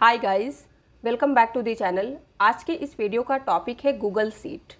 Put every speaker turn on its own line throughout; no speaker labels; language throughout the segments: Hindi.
Hi guys, welcome back to the channel. आज के इस वीडियो का टॉपिक है गूगल सीट।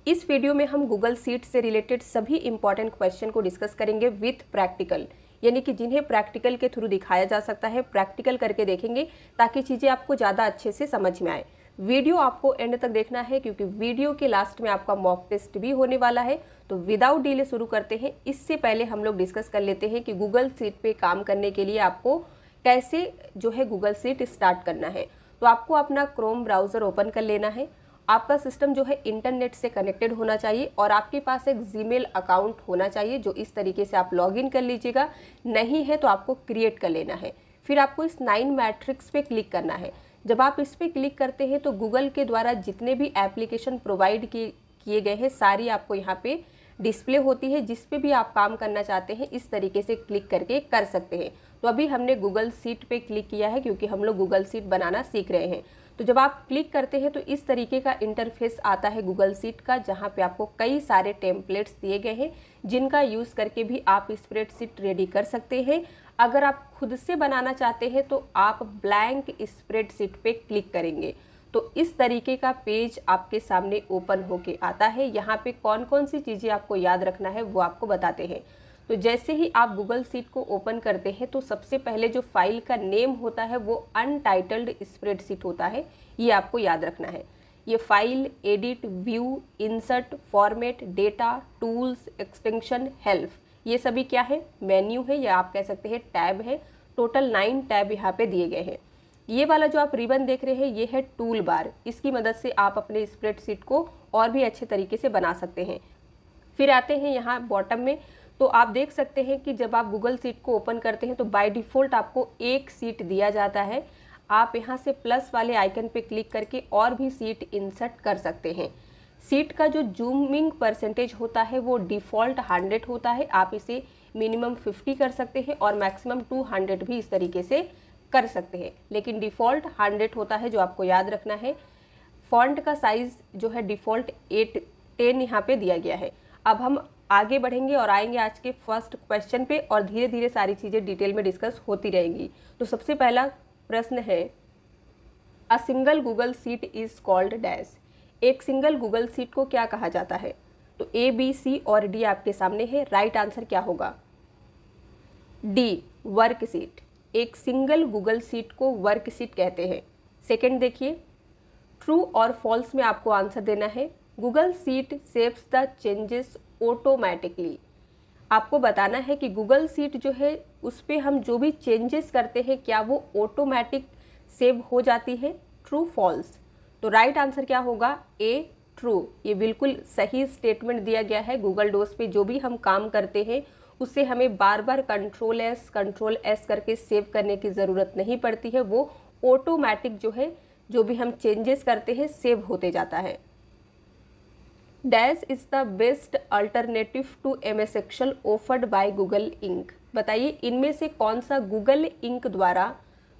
इस वीडियो में हम गूगल सीट से रिलेटेड सभी इंपॉर्टेंट क्वेश्चन को डिस्कस करेंगे विथ प्रैक्टिकल, यानी कि जिन्हें प्रैक्टिकल के थ्रू दिखाया जा सकता है, प्रैक्टिकल करके देखेंगे ताकि चीज़ें आपको ज़्यादा अच्छे से समझ में आए। वीडियो आपको एंड तक देखना है क्योंकि वीडियो के लास्ट में आपका मॉक टेस्ट भी होने वाला है। तो विदाउट डिले शुरू करते हैं। इससे पहले हम लोग डिस्कस कर लेते हैं कि गूगल सीट पे काम करने के लिए आपको कैसे जो है गूगल सीट स्टार्ट करना है। तो आपको अपना क्रोम ब्राउज़र ओपन कर लेना है। आपका सिस्टम जो है इंटरनेट से कनेक्टेड होना चाहिए और आपके पास एक जीमेल अकाउंट होना चाहिए, जो इस तरीके से आप लॉगिन कर लीजिएगा। नहीं है तो आपको क्रिएट कर लेना है। फिर आपको इस 9 मैट्रिक्स पे क्लिक करना है। जब आप इस पर क्लिक करते हैं तो गूगल के द्वारा जितने भी एप्लीकेशन प्रोवाइड किए गए हैं सारी आपको यहाँ पे डिस्प्ले होती है। जिस पे भी आप काम करना चाहते हैं इस तरीके से क्लिक करके कर सकते हैं। तो अभी हमने गूगल सीट पे क्लिक किया है क्योंकि हम लोग गूगल सीट बनाना सीख रहे हैं। तो जब आप क्लिक करते हैं तो इस तरीके का इंटरफेस आता है गूगल सीट का, जहाँ पे आपको कई सारे टेम्पलेट्स दिए गए हैं जिनका यूज़ करके भी आप स्प्रेडशीट रेडी कर सकते हैं। अगर आप खुद से बनाना चाहते हैं तो आप ब्लैंक स्प्रेडशीट पे क्लिक करेंगे तो इस तरीके का पेज आपके सामने ओपन होके आता है। यहाँ पे कौन कौन सी चीज़ें आपको याद रखना है वो आपको बताते हैं। तो जैसे ही आप गूगल सीट को ओपन करते हैं तो सबसे पहले जो फाइल का नेम होता है वो अनटाइटल्ड स्प्रेडशीट होता है, ये आपको याद रखना है। ये file, edit, view, insert, format, data, tools, extension, help, ये सभी क्या है? मेन्यू है या आप कह सकते हैं टैब है। टोटल 9 टैब यहाँ पे दिए गए हैं। ये वाला जो आप रिबन देख रहे हैं ये है टूल बार। इसकी मदद से आप अपने स्प्रेडशीट को और भी अच्छे तरीके से बना सकते हैं। फिर आते हैं यहाँ बॉटम में, तो आप देख सकते हैं कि जब आप गूगल सीट को ओपन करते हैं तो बाय डिफ़ॉल्ट आपको एक सीट दिया जाता है। आप यहाँ से प्लस वाले आइकन पे क्लिक करके और भी सीट इंसर्ट कर सकते हैं। सीट का जो जूमिंग परसेंटेज होता है वो डिफ़ॉल्ट 100 होता है। आप इसे मिनिमम 50 कर सकते हैं और मैक्सिमम 200 भी इस तरीके से कर सकते हैं, लेकिन डिफ़ॉल्ट 100 होता है जो आपको याद रखना है। फॉन्ट का साइज़ जो है डिफ़ॉल्ट 10 यहाँ पे दिया गया है। अब हम आगे बढ़ेंगे और आएंगे आज के फर्स्ट क्वेश्चन पे और धीरे धीरे सारी चीज़ें डिटेल में डिस्कस होती रहेंगी। तो सबसे पहला प्रश्न है, a single Google seat is called dash. एक सिंगल गूगल सीट को क्या कहा जाता है? तो ए, बी, सी और डी आपके सामने है। राइट आंसर क्या होगा? D, work seat. एक सिंगल गूगल सीट को वर्क सीट कहते हैं। सेकंड देखिए, ट्रू और फॉल्स में आपको आंसर देना है। Google seat saves the changes automatically. आपको बताना है कि गूगल सीट जो है उस पर हम जो भी चेंजेस करते हैं क्या वो ऑटोमेटिक सेव हो जाती है? True, false. तो राइट आंसर क्या होगा? A, true. ये बिल्कुल सही स्टेटमेंट दिया गया है। गूगल डोस पे जो भी हम काम करते हैं उससे हमें बार बार कंट्रोल एस करके सेव करने की ज़रूरत नहीं पड़ती है। वो ऑटोमेटिक जो है जो भी हम चेंजेस करते हैं सेव होते जाता है। Dash is the best alternative to MS Excel offered by Google Inc. बताइए इनमें से कौन सा गूगल इंक द्वारा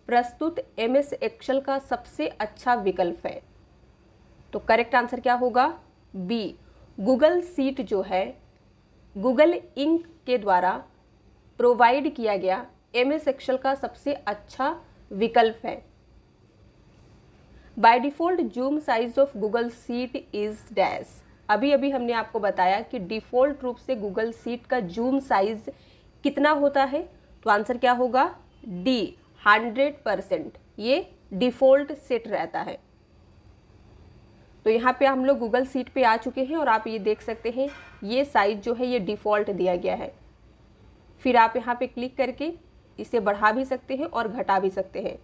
प्रस्तुत MS एक्सेल का सबसे अच्छा विकल्प है? तो करेक्ट आंसर क्या होगा? बी, गूगल सीट जो है गूगल इंक के द्वारा प्रोवाइड किया गया MS एक्सेल का सबसे अच्छा विकल्प है। By default zoom size of Google seat is dash. अभी अभी हमने आपको बताया कि डिफ़ॉल्ट रूप से गूगल सीट का जूम साइज कितना होता है। तो आंसर क्या होगा? डी, 100%। ये डिफ़ॉल्ट सेट रहता है। तो यहाँ पे हम लोग गूगल सीट पे आ चुके हैं और आप ये देख सकते हैं ये साइज जो है ये डिफ़ॉल्ट दिया गया है। फिर आप यहाँ पे क्लिक करके इसे बढ़ा भी सकते हैं और घटा भी सकते हैं।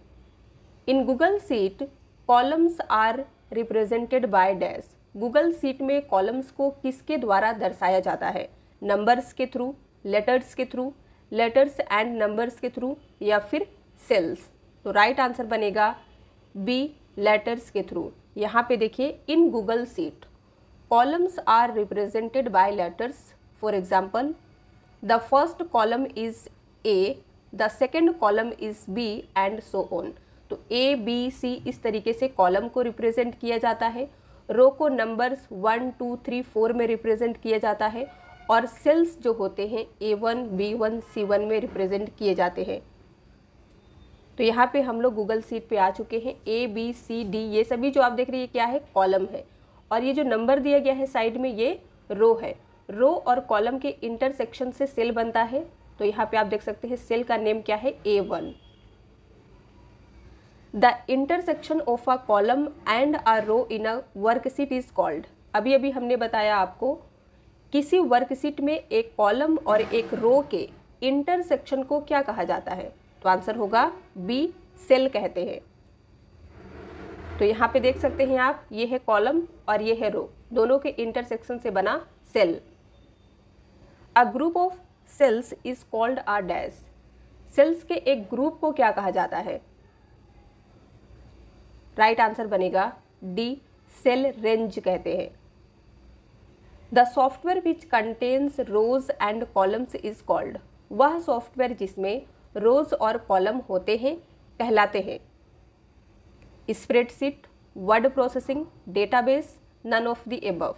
In Google sheet columns are represented by dash. Google seat में कॉलम्स को किसके द्वारा दर्शाया जाता है? नंबर्स के थ्रू, लेटर्स के थ्रू, लेटर्स एंड नंबर्स के थ्रू या फिर सेल्स। तो राइट आंसर बनेगा बी, लेटर्स के थ्रू। यहाँ पे देखिए, in Google sheet columns are represented by letters. For example, the first column is A, the second column is B and so on. तो ए, बी, सी इस तरीके से कॉलम को रिप्रेजेंट किया जाता है। रो को नंबर्स 1, 2, 3, 4 में रिप्रेजेंट किया जाता है और सेल्स जो होते हैं A1, B1, C1 में रिप्रेजेंट किए जाते हैं। तो यहाँ पे हम लोग गूगल शीट पे आ चुके हैं। A B C D ये सभी जो आप देख रहे हैं क्या है, कॉलम है, और ये जो नंबर दिया गया है साइड में ये रो है। रो और कॉलम के इंटरसेक्शन से सेल बनता है। तो यहाँ पे आप देख सकते हैं सेल का नेम क्या है, A1। The intersection of a column and a row in a worksheet is called. अभी अभी हमने बताया आपको, किसी वर्कशीट में एक कॉलम और एक रो के इंटरसेक्शन को क्या कहा जाता है? तो आंसर होगा बी, सेल कहते हैं। तो यहाँ पे देख सकते हैं आप, ये है कॉलम और ये है रो, दोनों के इंटरसेक्शन से बना cell. A group of cells is called a dash. Cells के एक ग्रुप को क्या कहा जाता है? राइट आंसर बनेगा डी, सेल रेंज कहते हैं। The software which contains rows and columns is called. वह सॉफ्टवेयर जिसमें रोज और कॉलम होते हैं कहलाते हैं spreadsheet, word processing, database, none of the above.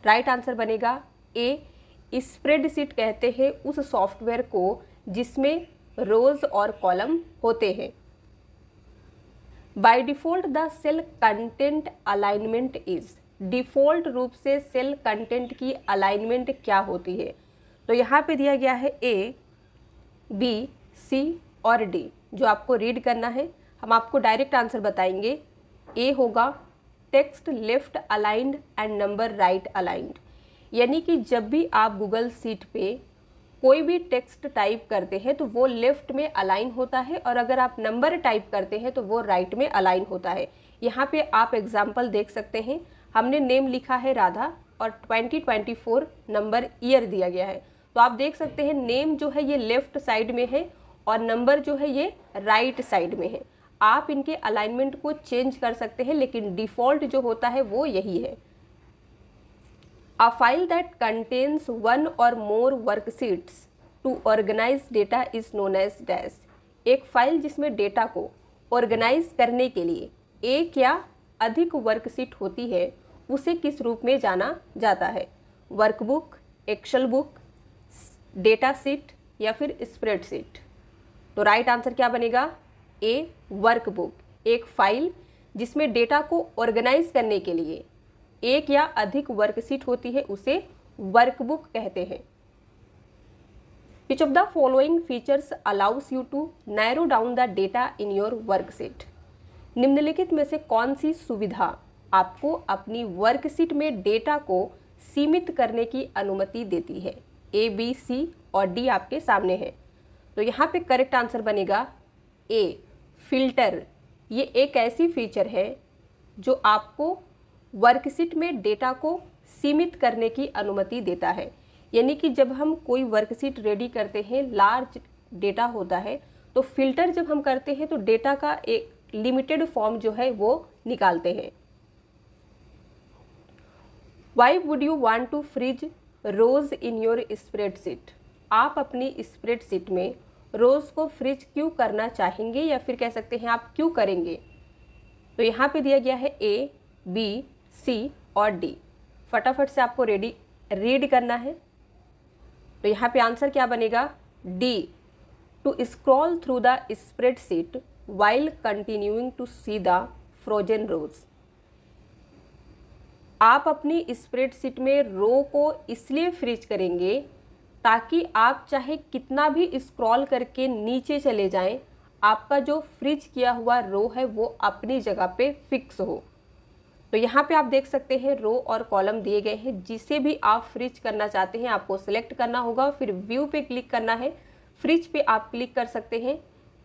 Right answer बनेगा ए, स्प्रेडशीट कहते हैं उस सॉफ्टवेयर को जिसमें रोज और कॉलम होते हैं। By default the cell content alignment is. Default रूप से सेल कंटेंट की अलाइनमेंट क्या होती है? तो यहाँ पे दिया गया है ए, बी, सी और डी, जो आपको रीड करना है। हम आपको डायरेक्ट आंसर बताएंगे। ए होगा text left aligned and number right aligned. यानी कि जब भी आप गूगल शीट पे कोई भी टेक्स्ट टाइप करते हैं तो वो लेफ्ट में अलाइन होता है, और अगर आप नंबर टाइप करते हैं तो वो राइट में अलाइन होता है। यहाँ पे आप एग्जाम्पल देख सकते हैं। हमने नेम लिखा है राधा और 2024 नंबर ईयर दिया गया है। तो आप देख सकते हैं नेम जो है ये लेफ्ट साइड में है और नंबर जो है ये राइट साइड में है। आप इनके अलाइनमेंट को चेंज कर सकते हैं, लेकिन डिफ़ॉल्ट जो होता है वो यही है। A file that contains one or more worksheets to organize data is known as dash। एक फाइल जिसमें डेटा को ऑर्गेनाइज करने के लिए एक या अधिक वर्कशीट होती है उसे किस रूप में जाना जाता है? Workbook, Excel book, data sheet या फिर स्प्रेडशीट। तो राइट आंसर क्या बनेगा? A, workbook. एक फाइल जिसमें डेटा को ऑर्गेनाइज करने के लिए एक या अधिक वर्कशीट होती है उसे वर्कबुक कहते हैं। Which of the following features allows you to narrow down the data in your worksheet. निम्नलिखित में से कौन सी सुविधा आपको अपनी वर्कशीट में डेटा को सीमित करने की अनुमति देती है? ए, बी, सी और डी आपके सामने है। तो यहाँ पे करेक्ट आंसर बनेगा ए, फिल्टर। ये एक ऐसी फीचर है जो आपको वर्कशीट में डेटा को सीमित करने की अनुमति देता है। यानी कि जब हम कोई वर्कशीट रेडी करते हैं, लार्ज डेटा होता है, तो फिल्टर जब हम करते हैं तो डेटा का एक लिमिटेड फॉर्म जो है वो निकालते हैं। Why would you want to freeze rows in your spreadsheet. आप अपनी स्प्रेडशीट में रोज को फ्रीज क्यों करना चाहेंगे, या फिर कह सकते हैं आप क्यों करेंगे? तो यहाँ पे दिया गया है ए, बी, सी और डी। फटाफट से आपको रीड करना है। तो यहाँ पे आंसर क्या बनेगा? D, to scroll through the spreadsheet while continuing to see the frozen rows. आप अपनी स्प्रेडशीट में रो को इसलिए फ्रीज करेंगे ताकि आप चाहे कितना भी स्क्रॉल करके नीचे चले जाएं, आपका जो फ्रीज किया हुआ रो है वो अपनी जगह पे फिक्स हो। तो यहाँ पे आप देख सकते हैं रो और कॉलम दिए गए हैं। जिसे भी आप फ्रीज करना चाहते हैं आपको सिलेक्ट करना होगा, फिर व्यू पे क्लिक करना है, फ्रीज पे आप क्लिक कर सकते हैं।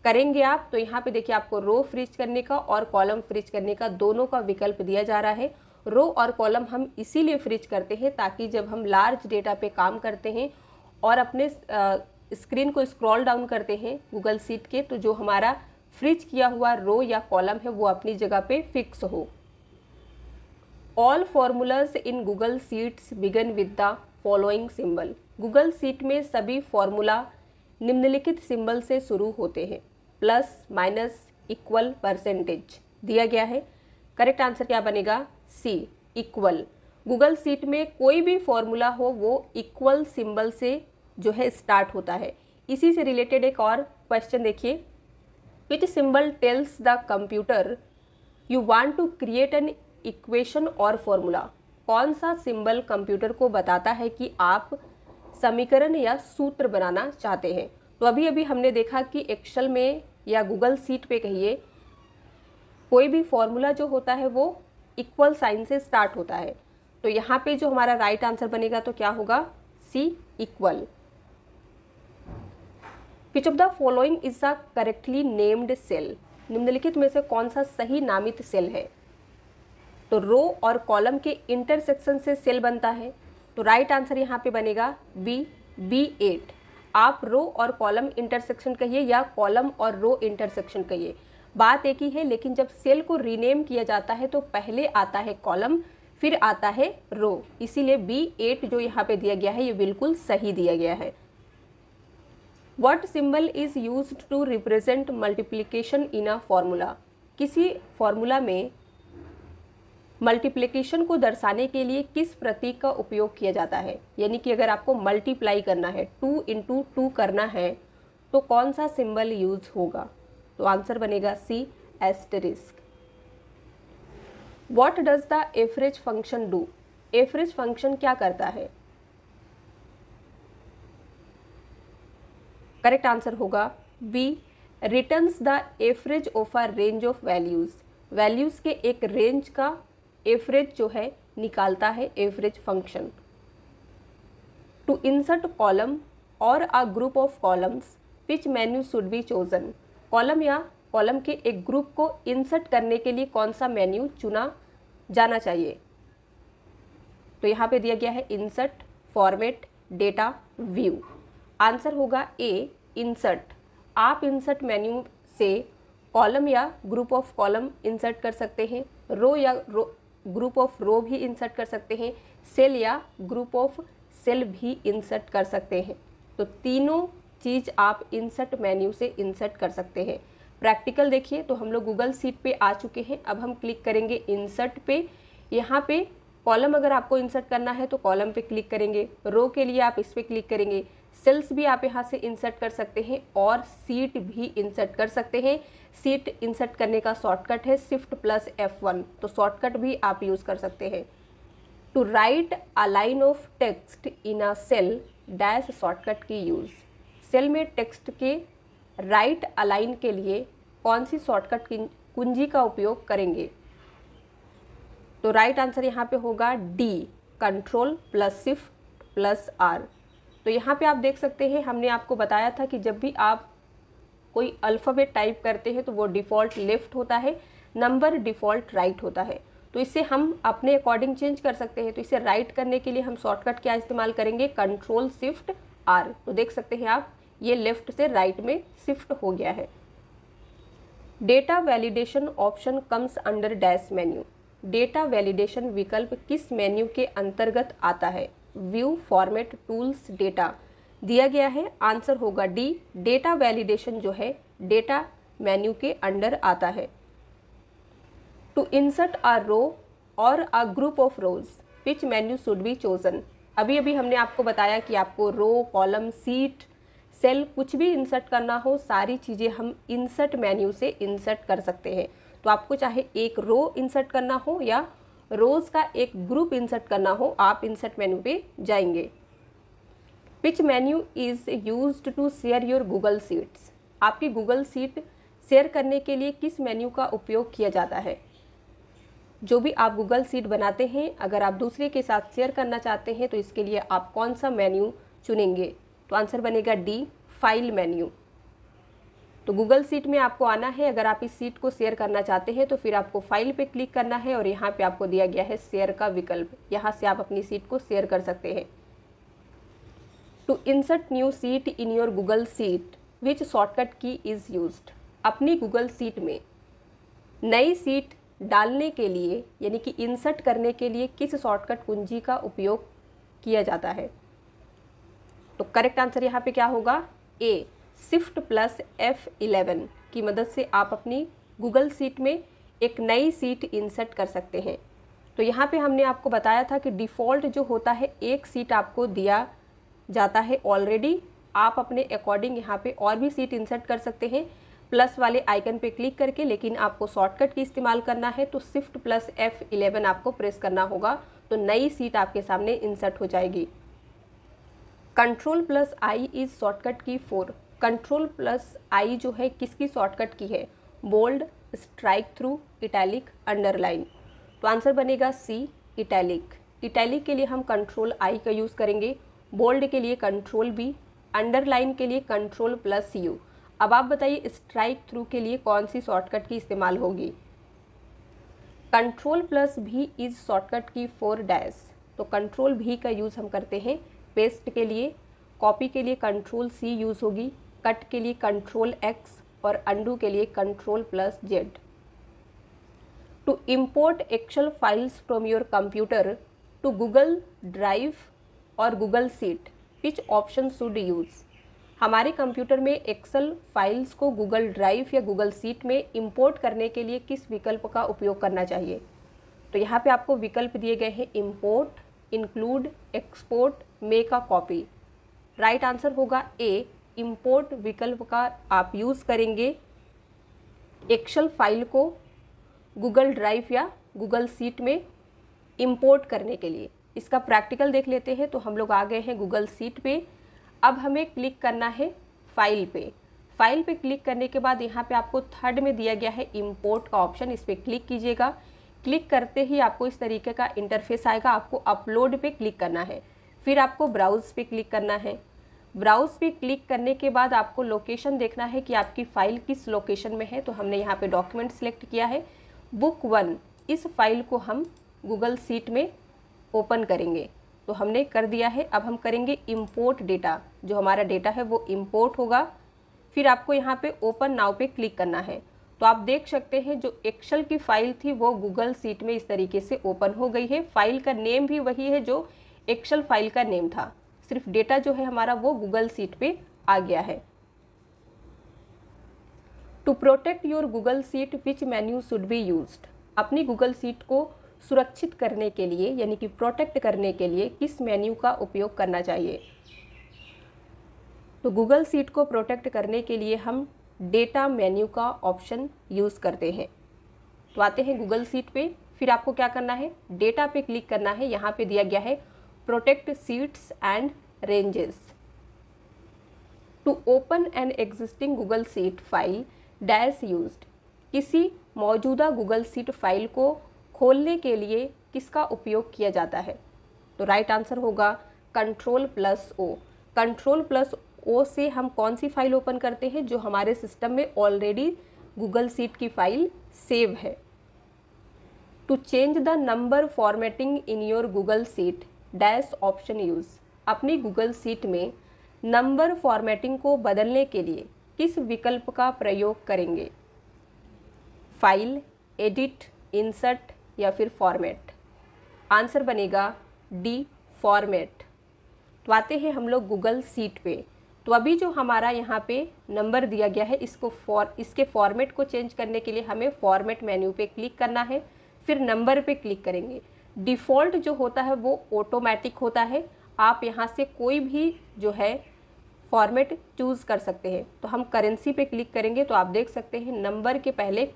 करेंगे आप तो यहाँ पे देखिए आपको रो फ्रीज करने का और कॉलम फ्रीज करने का दोनों का विकल्प दिया जा रहा है। रो और कॉलम हम इसीलिए फ्रीज करते हैं ताकि जब हम लार्ज डेटा पे काम करते हैं और अपने स्क्रीन को स्क्रॉल डाउन करते हैं गूगल शीट के, तो जो हमारा फ्रीज किया हुआ रो या कॉलम है वो अपनी जगह पे फिक्स हो। All formulas in Google sheets begin with the following symbol. Google sheet में सभी फॉर्मूला निम्नलिखित सिंबल से शुरू होते हैं। प्लस, माइनस, इक्वल, परसेंटेज दिया गया है। करेक्ट आंसर क्या बनेगा? सी, इक्वल। गूगल शीट में कोई भी फॉर्मूला हो वो इक्वल सिंबल से जो है स्टार्ट होता है। इसी से रिलेटेड एक और क्वेश्चन देखिए। Which symbol tells the computer you want to create an equation और फॉर्मूला। कौन सा सिंबल कंप्यूटर को बताता है कि आप समीकरण या सूत्र बनाना चाहते हैं। तो अभी अभी हमने देखा कि एक्सेल में या गूगल शीट पे कहिए, कोई भी फॉर्मूला जो होता है वो इक्वल साइन से स्टार्ट होता है। तो यहाँ पे जो हमारा राइट आंसर बनेगा तो क्या होगा, C equal. Which of the following is the correctly named cell. निम्नलिखित में से कौन सा सही नामित सेल है। तो रो और कॉलम के इंटरसेक्शन से सेल बनता है। तो राइट आंसर यहाँ पे बनेगा बी, B8। आप रो और कॉलम इंटरसेक्शन कहिए या कॉलम और रो इंटरसेक्शन कहिए, बात एक ही है, लेकिन जब सेल को रीनेम किया जाता है तो पहले आता है कॉलम, फिर आता है रो। इसीलिए B8 जो यहाँ पे दिया गया है ये बिल्कुल सही दिया गया है। What symbol is used to represent multiplication in a formula? किसी फॉर्मूला में मल्टीप्लिकेशन को दर्शाने के लिए किस प्रतीक का उपयोग किया जाता है। यानी कि अगर आपको मल्टीप्लाई करना है, 2 × 2 करना है, तो कौन सा सिंबल यूज होगा। तो आंसर बनेगा C, asterisk. What does the average function do. Average function क्या करता है। करेक्ट आंसर होगा B, returns the average of a range of values. Values के एक रेंज का एवरेज जो है निकालता है average function. To insert column or a group of columns which menu should be chosen. Column या कॉलम के एक ग्रुप को इंसर्ट करने के लिए कौन सा मेन्यू चुना जाना चाहिए। तो यहाँ पे दिया गया है insert, format, data, view. Answer होगा ए, इंसर्ट। आप इंसर्ट मेन्यू से कॉलम या ग्रुप ऑफ कॉलम इंसर्ट कर सकते हैं, रो या ग्रुप ऑफ रो भी इंसर्ट कर सकते हैं, सेल या ग्रुप ऑफ सेल भी इंसर्ट कर सकते हैं। तो तीनों चीज़ आप इंसर्ट मेन्यू से इंसर्ट कर सकते हैं। प्रैक्टिकल देखिए तो हम लोग गूगल शीट पे आ चुके हैं। अब हम क्लिक करेंगे इंसर्ट पे। यहाँ पे कॉलम अगर आपको इंसर्ट करना है तो कॉलम पे क्लिक करेंगे, रो के लिए आप इस पर क्लिक करेंगे, सेल्स भी आप यहाँ से इंसर्ट कर सकते हैं और सीट भी इंसर्ट कर सकते हैं। सीट इंसर्ट करने का शॉर्टकट है शिफ्ट प्लस F1, तो शॉर्टकट भी आप यूज़ कर सकते हैं। To write a line of text in a cell dash shortcut key use. Cell में टेक्स्ट के राइट अलाइन के लिए कौन सी शॉर्टकट कुंजी का उपयोग करेंगे। तो राइट आंसर यहाँ पे होगा D, control plus shift plus R। तो यहाँ पे आप देख सकते हैं हमने आपको बताया था कि जब भी आप कोई अल्फ़ाबेट टाइप करते हैं तो वो डिफ़ॉल्ट लेफ़्ट होता है, नंबर डिफ़ॉल्ट राइट होता है। तो इसे हम अपने अकॉर्डिंग चेंज कर सकते हैं। तो इसे राइट करने के लिए हम शॉर्टकट क्या इस्तेमाल करेंगे, कंट्रोल शिफ्ट R। तो देख सकते हैं आप ये लेफ़्ट से राइट में शिफ्ट हो गया है। Data validation option comes under dash menu. Data validation विकल्प किस मेन्यू के अंतर्गत आता है। व्यू, फॉर्मेट, टूल्स, डेटा दिया गया है। आंसर होगा डी, डेटा वैलिडेशन जो है डेटा मेन्यू के अंडर आता है। टू इंसर्ट अ रो और a group of rose which menu should be chosen. अभी अभी हमने आपको बताया कि आपको रो, कॉलम, सीट, सेल कुछ भी इंसर्ट करना हो, सारी चीज़ें हम इंसर्ट मेन्यू से इंसर्ट कर सकते हैं। तो आपको चाहे एक रो इंसर्ट करना हो या रोज का एक ग्रुप इंसर्ट करना हो, आप इंसर्ट मेन्यू पे जाएंगे। Which menu is used to share your Google sheets. आपकी गूगल शीट शेयर करने के लिए किस मेन्यू का उपयोग किया जाता है। जो भी आप गूगल शीट बनाते हैं, अगर आप दूसरे के साथ शेयर करना चाहते हैं तो इसके लिए आप कौन सा मेन्यू चुनेंगे। तो आंसर बनेगा डी, फाइल मेन्यू। तो गूगल शीट में आपको आना है। अगर आप इस शीट को शेयर करना चाहते हैं तो फिर आपको फाइल पे क्लिक करना है और यहाँ पे आपको दिया गया है शेयर का विकल्प। यहाँ से आप अपनी शीट को शेयर कर सकते हैं। To insert new sheet in your Google sheet which shortcut key is used. अपनी गूगल शीट में नई शीट डालने के लिए यानी कि इंसर्ट करने के लिए किस शॉर्टकट कुंजी का उपयोग किया जाता है। तो करेक्ट आंसर यहाँ पे क्या होगा, ए, शिफ्ट प्लस F11 की मदद से आप अपनी गूगल शीट में एक नई शीट इंसर्ट कर सकते हैं। तो यहाँ पे हमने आपको बताया था कि डिफ़ॉल्ट जो होता है एक शीट आपको दिया जाता है ऑलरेडी। आप अपने अकॉर्डिंग यहाँ पे और भी शीट इंसर्ट कर सकते हैं। प्लस वाले आइकन पे क्लिक करके, लेकिन आपको शॉर्टकट की इस्तेमाल करना है तो शिफ्ट प्लस F11 आपको प्रेस करना होगा, तो नई सीट आपके सामने इंसर्ट हो जाएगी। Control plus I is shortcut key 4। Control plus आई जो है किसकी शॉर्टकट की है? Bold, strikethrough, italic, underline. तो आंसर बनेगा सी, इटैलिक। इटैलिक के लिए हम कंट्रोल आई का यूज़ करेंगे, बोल्ड के लिए कंट्रोल बी, अंडरलाइन के लिए कंट्रोल प्लस यू। अब आप बताइए स्ट्राइक थ्रू के लिए कौन सी शॉर्टकट की इस्तेमाल होगी? कंट्रोल प्लस भी इज शॉर्टकट की 4 डैश। तो कंट्रोल भी का यूज़ हम करते हैं पेस्ट के लिए, कॉपी के लिए कंट्रोल सी यूज़ होगी, कट के लिए कंट्रोल एक्स और अंडू के लिए control plus Z. To import Excel files from your computer to Google Drive और Google seat, which option should use? हमारे कंप्यूटर में एक्सेल फाइल्स को गूगल ड्राइव या गूगल सीट में इंपोर्ट करने के लिए किस विकल्प का उपयोग करना चाहिए? तो यहाँ पे आपको विकल्प दिए गए हैं import, include, export, make a copy. Right answer होगा ए, इंपोर्ट विकल्प का आप यूज़ करेंगे एक्सेल फाइल को गूगल ड्राइव या गूगल सीट में इंपोर्ट करने के लिए। इसका प्रैक्टिकल देख लेते हैं। तो हम लोग आ गए हैं गूगल सीट पे। अब हमें क्लिक करना है फाइल पे। फाइल पे क्लिक करने के बाद यहाँ पे आपको थर्ड में दिया गया है इंपोर्ट का ऑप्शन, इस पर क्लिक कीजिएगा। क्लिक करते ही आपको इस तरीके का इंटरफेस आएगा। आपको अपलोड पे क्लिक करना है, फिर आपको ब्राउज़ पे क्लिक करना है। ब्राउज़ पे क्लिक करने के बाद आपको लोकेशन देखना है कि आपकी फ़ाइल किस लोकेशन में है। तो हमने यहाँ पे डॉक्यूमेंट सेलेक्ट किया है बुक 1। इस फाइल को हम गूगल सीट में ओपन करेंगे, तो हमने कर दिया है। अब हम करेंगे इंपोर्ट डेटा, जो हमारा डेटा है वो इंपोर्ट होगा। फिर आपको यहाँ पे ओपन नाउ पे क्लिक करना है। तो आप देख सकते हैं जो एक्सेल की फ़ाइल थी वो गूगल सीट में इस तरीके से ओपन हो गई है। फाइल का नेम भी वही है जो एक्सेल फाइल का नेम था, सिर्फ डेटा जो है हमारा वो गूगल सीट पे आ गया है। To protect your Google seat which menu should be used? अपनी गूगल सीट को सुरक्षित करने के लिए यानी कि प्रोटेक्ट करने के लिए किस मेन्यू का उपयोग करना चाहिए? तो गूगल सीट को प्रोटेक्ट करने के लिए हम डेटा मेन्यू का ऑप्शन यूज़ करते हैं। तो आते हैं गूगल सीट पे, फिर आपको क्या करना है, डेटा पे क्लिक करना है। यहाँ पे दिया गया है protect sheets and ranges. To open an existing Google sheet file dash used? किसी मौजूदा गूगल सीट फाइल को खोलने के लिए किसका उपयोग किया जाता है? तो राइट आंसर होगा control plus O. Control plus O से हम कौन सी फाइल ओपन करते हैं? जो हमारे सिस्टम में ऑलरेडी गूगल सीट की फाइल सेव है। To change the number formatting in your Google sheet dash option use? अपनी गूगल सीट में नंबर फॉर्मेटिंग को बदलने के लिए किस विकल्प का प्रयोग करेंगे? फाइल, एडिट, इंसर्ट या फिर फॉर्मेट? आंसर बनेगा डी, फॉर्मेट। तो आते हैं हम लोग गूगल सीट पे। तो अभी जो हमारा यहाँ पे नंबर दिया गया है इसके फॉर्मेट को चेंज करने के लिए हमें फॉर्मेट मेन्यू पे क्लिक करना है, फिर नंबर पे क्लिक करेंगे। डिफ़ॉल्ट जो होता है वो ऑटोमेटिक होता है, आप यहाँ से कोई भी जो है फॉर्मेट चूज़ कर सकते हैं। तो हम करेंसी पे क्लिक करेंगे तो आप देख सकते हैं नंबर के पहले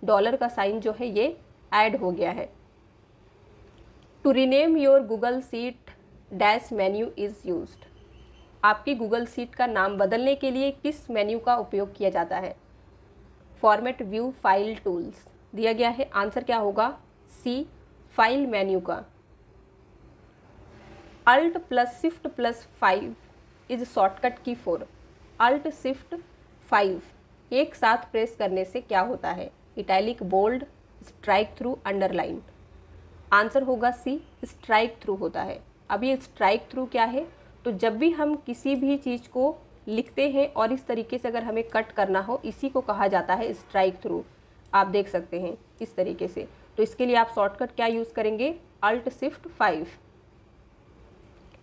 डॉलर का साइन जो है ये ऐड हो गया है। To rename your Google sheet dash menu is used? आपकी गूगल सीट का नाम बदलने के लिए किस मेन्यू का उपयोग किया जाता है? फॉर्मेट, व्यू, फाइल, टूल्स दिया गया है। आंसर क्या होगा? सी, फाइल मेन्यू का। Alt plus shift plus 5 is shortcut key 4। Alt shift 5 एक साथ प्रेस करने से क्या होता है? Italic, bold, strikethrough, underline. Answer होगा सी, स्ट्राइक थ्रू होता है। अब ये स्ट्राइक थ्रू क्या है? तो जब भी हम किसी भी चीज़ को लिखते हैं और इस तरीके से अगर हमें कट करना हो, इसी को कहा जाता है स्ट्राइक थ्रू। आप देख सकते हैं इस तरीके से। तो इसके लिए आप शॉर्टकट क्या यूज़ करेंगे? Alt shift 5।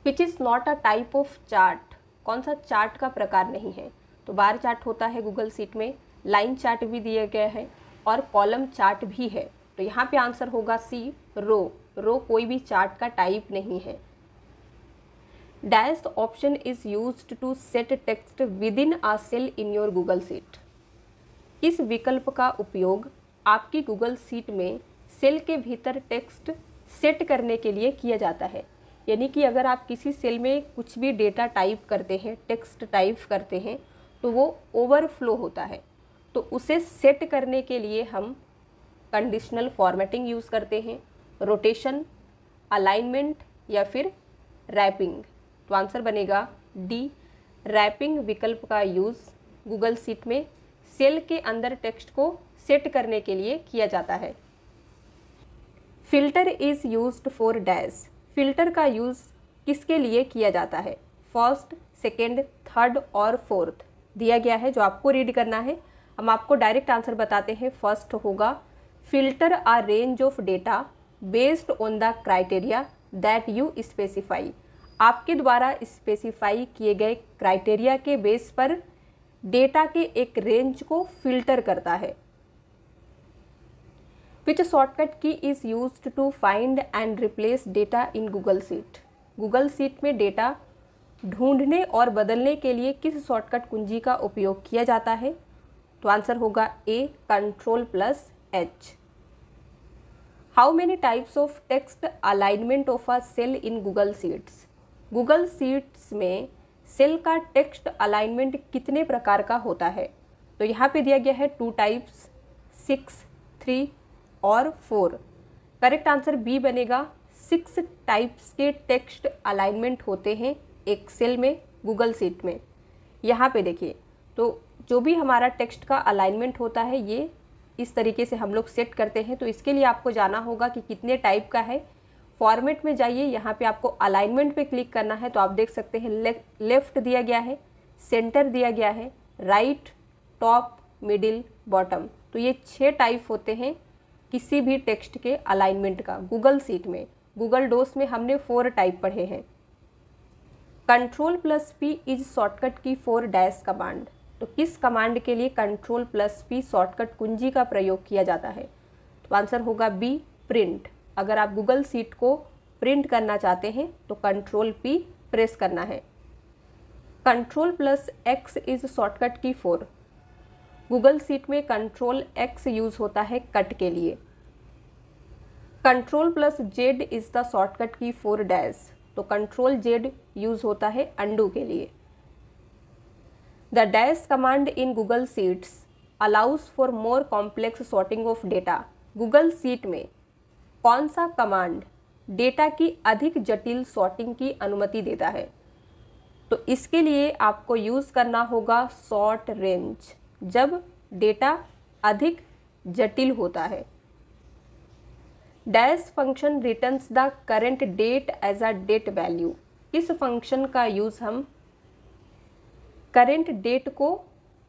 Which is not a type of chart? कौन सा चार्ट का प्रकार नहीं है? तो बार चार्ट होता है गूगल सीट में, लाइन चार्ट भी दिया गया है और कॉलम चार्ट भी है। तो यहाँ पे आंसर होगा सी, रो। रो कोई भी चार्ट का टाइप नहीं है। Dash option is used to set text within a cell in your Google sheet? किस विकल्प का उपयोग आपकी गूगल शीट में सेल के भीतर टेक्स्ट सेट करने के लिए किया जाता है। यानी कि अगर आप किसी सेल में कुछ भी डेटा टाइप करते हैं, टेक्स्ट टाइप करते हैं, तो वो ओवरफ्लो होता है, तो उसे सेट करने के लिए हम कंडीशनल फॉर्मेटिंग यूज़ करते हैं, रोटेशन, अलाइनमेंट या फिर रैपिंग। तो आंसर बनेगा डी, रैपिंग विकल्प का यूज़ गूगल शीट में सेल के अंदर टेक्स्ट को सेट करने के लिए किया जाता है। Filter is used for dash. Filter का यूज़ किसके लिए किया जाता है? फर्स्ट, सेकेंड, थर्ड और फोर्थ दिया गया है जो आपको रीड करना है। हम आपको डायरेक्ट आंसर बताते हैं। फर्स्ट होगा filter a range of data based on the criteria that you specify. आपके द्वारा स्पेसिफाई किए गए क्राइटेरिया के बेस पर डेटा के एक रेंज को फिल्टर करता है। Which shortcut key is used to find and replace data in Google Sheet? Google sheet में डेटा ढूंढने और बदलने के लिए किस शॉर्टकट कुंजी का उपयोग किया जाता है? तो आंसर होगा A, Ctrl+H। How many types of text alignment of a cell in Google sheets? Google sheets में सेल का टेक्स्ट अलाइनमेंट कितने प्रकार का होता है? तो यहाँ पे दिया गया है 2 टाइप्स, 6, 3 और 4। करेक्ट आंसर बी बनेगा। 6 टाइप्स के टेक्स्ट अलाइनमेंट होते हैं एक सेल में, गूगल शीट में। यहाँ पे देखिए, तो जो भी हमारा टेक्स्ट का अलाइनमेंट होता है ये इस तरीके से हम लोग सेट करते हैं। तो इसके लिए आपको जाना होगा कि कितने टाइप का है। फॉर्मेट में जाइए, यहाँ पे आपको अलाइनमेंट पे क्लिक करना है। तो आप देख सकते हैं लेफ्ट दिया गया है, सेंटर दिया गया है, राइट, टॉप, मिडिल, बॉटम। तो ये 6 टाइप होते हैं किसी भी टेक्स्ट के अलाइनमेंट का गूगल शीट में। गूगल डोस में हमने 4 टाइप पढ़े हैं। Ctrl+P इज शॉर्टकट की फॉर डैश कमांड। तो किस कमांड के लिए Ctrl+P शॉर्टकट कुंजी का प्रयोग किया जाता है? तो आंसर होगा बी, प्रिंट। अगर आप गूगल शीट को प्रिंट करना चाहते हैं तो Ctrl+P प्रेस करना है। Ctrl+X इज शॉर्टकट की फॉर। गूगल शीट में Ctrl+X यूज़ होता है कट के लिए। Ctrl+Z इज द शॉर्टकट की फॉर डैश। तो Ctrl+Z यूज़ होता है अंडू के लिए। The dash command in Google sheets allows for more complex sorting of data. Google sheet में कौन सा कमांड डेटा की अधिक जटिल सॉर्टिंग की अनुमति देता है? तो इसके लिए आपको यूज़ करना होगा सॉर्ट रेंज, जब डेटा अधिक जटिल होता है। Dash function returns the current date as a date value. इस फंक्शन का यूज़ हम करेंट डेट को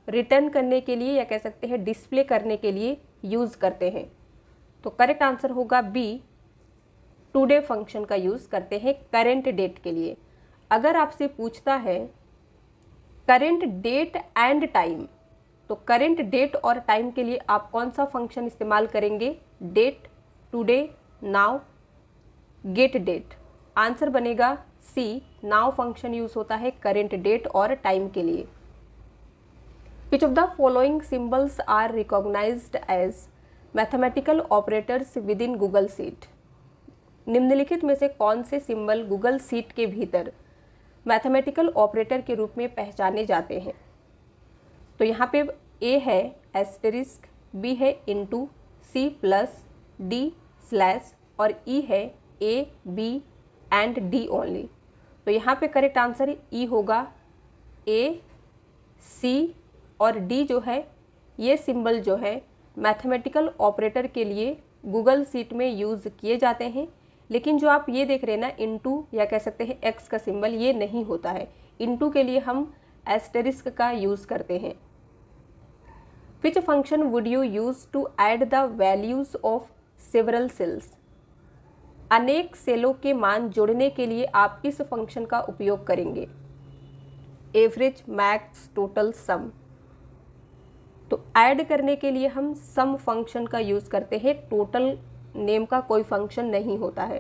रिटर्न करने के लिए या कह सकते हैं डिस्प्ले करने के लिए यूज़ करते हैं। तो करेक्ट आंसर होगा बी, टुडे फंक्शन का यूज़ करते हैं करेंट डेट के लिए। अगर आपसे पूछता है करेंट डेट एंड टाइम, तो करेंट डेट और टाइम के लिए आप कौन सा फंक्शन इस्तेमाल करेंगे? Date, today, now, get date. Answer बनेगा सी, नाउ फंक्शन यूज होता है करेंट डेट और टाइम के लिए। Which of the following symbols are recognised as mathematical operators within Google sheet? निम्नलिखित में से कौन से सिंबल गूगल शीट के भीतर मैथमेटिकल ऑपरेटर के रूप में पहचाने जाते हैं? तो यहाँ पे ए है एस्टेरिस्क, बी है into, C plus, D slash और ई है A, B and D only. तो यहाँ पे करेक्ट आंसर ई होगा। ए, सी और डी जो है ये सिंबल जो है मैथमेटिकल ऑपरेटर के लिए गूगल शीट में यूज़ किए जाते हैं। लेकिन जो आप ये देख रहे हैं ना इंटू या कह सकते हैं एक्स का सिंबल, ये नहीं होता है। इंटू के लिए हम एस्टेरिस्क का यूज़ करते हैं। Which function would you use to add the values of several cells? अनेक सेलों के मान जोड़ने के लिए आप किस फंक्शन का उपयोग करेंगे? एवरेज, मैक्स, टोटल, सम। तो ऐड करने के लिए हम सम फंक्शन का यूज़ करते हैं। टोटल नेम का कोई फंक्शन नहीं होता है।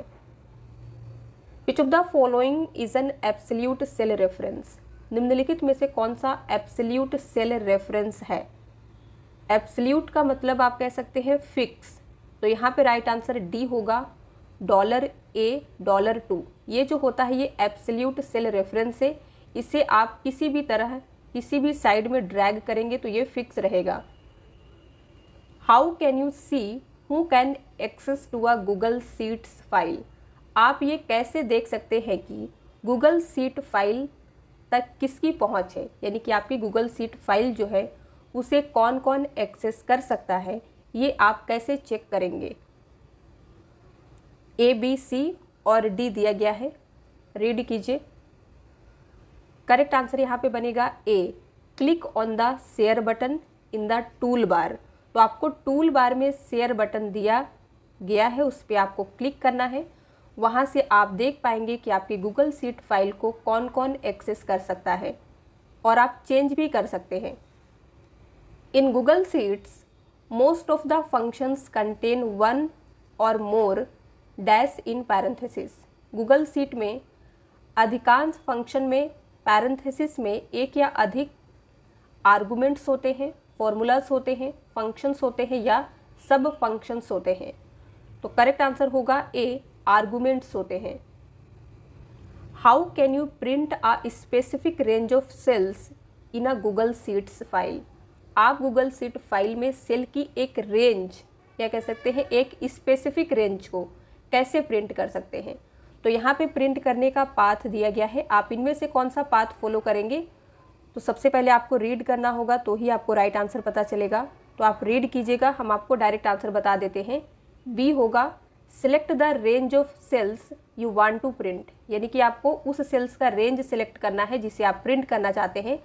Which of the following is an absolute cell reference? निम्नलिखित में से कौन सा एब्सोल्यूट सेल रेफरेंस है? एब्सोल्यूट का मतलब आप कह सकते हैं फिक्स, तो यहाँ पे राइट आंसर डी होगा, $A$2। ये जो होता है ये एब्सोल्यूट सेल रेफरेंस है, इसे आप किसी भी तरह किसी भी साइड में ड्रैग करेंगे तो ये फिक्स रहेगा। How can you see who can access to a Google sheets file? आप ये कैसे देख सकते हैं कि गूगल शीट फाइल तक किसकी पहुंच है, यानी कि आपकी गूगल शीट फाइल जो है उसे कौन कौन एक्सेस कर सकता है, ये आप कैसे चेक करेंगे? A, B, C और D दिया गया है, रीड कीजिए। करेक्ट आंसर यहाँ पे बनेगा A, click on the share button in the tool bar. तो आपको टूल बार में शेयर बटन दिया गया है, उस पर आपको क्लिक करना है, वहाँ से आप देख पाएंगे कि आपकी गूगल शीट फाइल को कौन कौन एक्सेस कर सकता है और आप चेंज भी कर सकते हैं। In Google Sheets most of the functions contain one और more dash in parenthesis. Google sheet में अधिकांश फंक्शन में पैरेंथेसिस में एक या अधिक आर्गुमेंट्स होते हैं, फॉर्मूलाज होते हैं, फंक्शंस होते हैं या सब फंक्शंस होते हैं। तो करेक्ट आंसर होगा ए, आर्गुमेंट्स होते हैं। How can you print a specific range of cells in a Google sheets file? आप गूगल शीट फाइल में सेल की एक रेंज या कह सकते हैं एक स्पेसिफिक रेंज को कैसे प्रिंट कर सकते हैं? तो यहाँ पे प्रिंट करने का पाथ दिया गया है, आप इनमें से कौन सा पाथ फॉलो करेंगे? तो सबसे पहले आपको रीड करना होगा तो ही आपको राइट आंसर पता चलेगा। तो आप रीड कीजिएगा, हम आपको डायरेक्ट आंसर बता देते हैं। बी होगा select the range of cells you want to print, यानी कि आपको उस सेल्स का रेंज सिलेक्ट करना है जिसे आप प्रिंट करना चाहते हैं।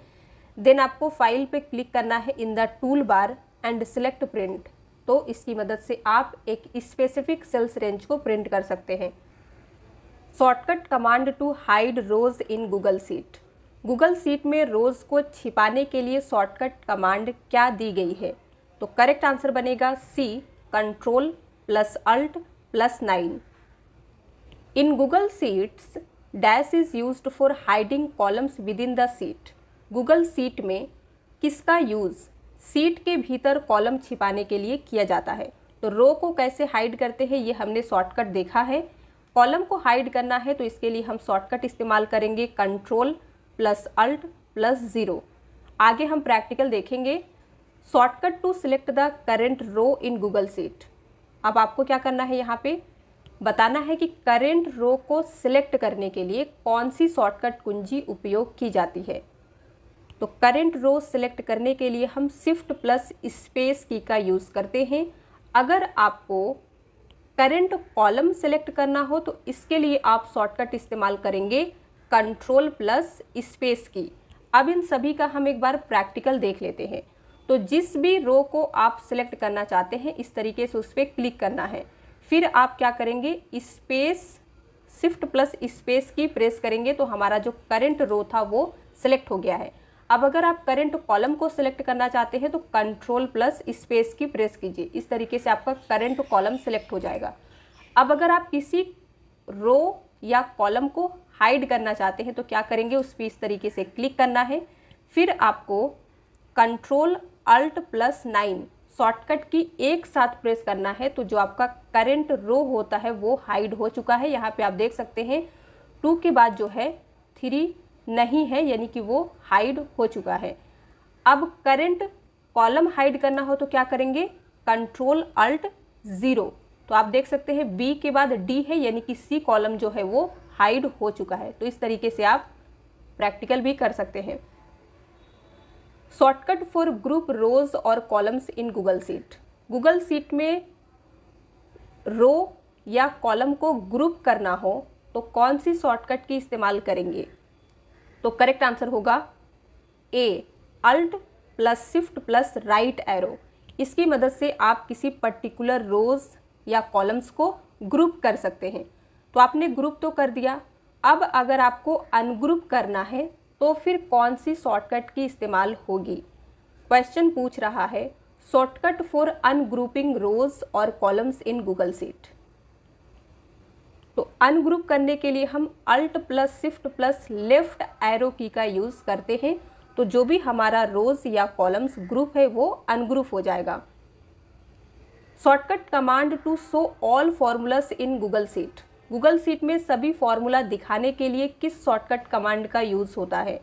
देन आपको फाइल पे क्लिक करना है in the toolbar and select print. तो इसकी मदद से आप एक स्पेसिफिक सेल्स रेंज को प्रिंट कर सकते हैं। Shortcut command to hide rows in Google sheet. Google sheet में रोज को छिपाने के लिए शॉर्टकट कमांड क्या दी गई है? तो करेक्ट आंसर बनेगा सी, Ctrl+Alt+9। In Google sheets dash is used for hiding columns with in the sheet. Google sheet में किसका यूज़ शीट के भीतर कॉलम छिपाने के लिए किया जाता है? तो रो को कैसे हाइड करते हैं ये हमने शॉर्टकट देखा है। कॉलम को हाइड करना है तो इसके लिए हम शॉर्टकट इस्तेमाल करेंगे Ctrl+Alt+0। आगे हम प्रैक्टिकल देखेंगे। Shortcut to select the current row in Google sheet. अब आपको क्या करना है, यहाँ पे बताना है कि करेंट रो को सिलेक्ट करने के लिए कौन सी शॉर्टकट कुंजी उपयोग की जाती है। तो करेंट रो सिलेक्ट करने के लिए हम Shift+Space की का यूज़ करते हैं। अगर आपको करेंट कॉलम सिलेक्ट करना हो तो इसके लिए आप शॉर्टकट इस्तेमाल करेंगे Ctrl+Space की। अब इन सभी का हम एक बार प्रैक्टिकल देख लेते हैं। तो जिस भी रो को आप सिलेक्ट करना चाहते हैं इस तरीके से उस पर क्लिक करना है, फिर आप क्या करेंगे, Shift+Space की प्रेस करेंगे तो हमारा जो करेंट रो था वो सिलेक्ट हो गया है। अब अगर आप करेंट कॉलम को सिलेक्ट करना चाहते हैं तो Ctrl+Space की प्रेस कीजिए, इस तरीके से आपका करेंट कॉलम सिलेक्ट हो जाएगा। अब अगर आप किसी रो या कॉलम को हाइड करना चाहते हैं तो क्या करेंगे, उस पर इस तरीके से क्लिक करना है, फिर आपको Ctrl+Alt+9 शॉर्टकट की एक साथ प्रेस करना है। तो जो आपका करेंट रो होता है वो हाइड हो चुका है। यहाँ पे आप देख सकते हैं 2 के बाद जो है 3 नहीं है, यानी कि वो हाइड हो चुका है। अब करेंट कॉलम हाइड करना हो तो क्या करेंगे, Ctrl+Alt+0। तो आप देख सकते हैं बी के बाद डी है, यानी कि सी कॉलम जो है वो हाइड हो चुका है। तो इस तरीके से आप प्रैक्टिकल भी कर सकते हैं। शॉर्टकट फॉर ग्रुप रोज और columns in Google sheet. Google sheet में रो या कॉलम को ग्रुप करना हो तो कौन सी शॉर्टकट की इस्तेमाल करेंगे? तो करेक्ट आंसर होगा ए, Alt+Shift+Right एरो। इसकी मदद से आप किसी पर्टिकुलर रोज या कॉलम्स को ग्रुप कर सकते हैं। तो आपने ग्रुप तो कर दिया, अब अगर आपको अनग्रुप करना है तो फिर कौन सी शॉर्टकट की इस्तेमाल होगी? क्वेश्चन पूछ रहा है शॉर्टकट फॉर अनग्रुपिंग रोज और कॉलम्स इन गूगल शीट। तो अनग्रुप करने के लिए हम Alt+Shift+Left एरो की का यूज़ करते हैं। तो जो भी हमारा रोज या कॉलम्स ग्रुप है वो अनग्रुप हो जाएगा। Shortcut command to show all formulas in Google sheet. Google sheet में सभी फॉर्मूला दिखाने के लिए किस शॉर्टकट कमांड का यूज़ होता है?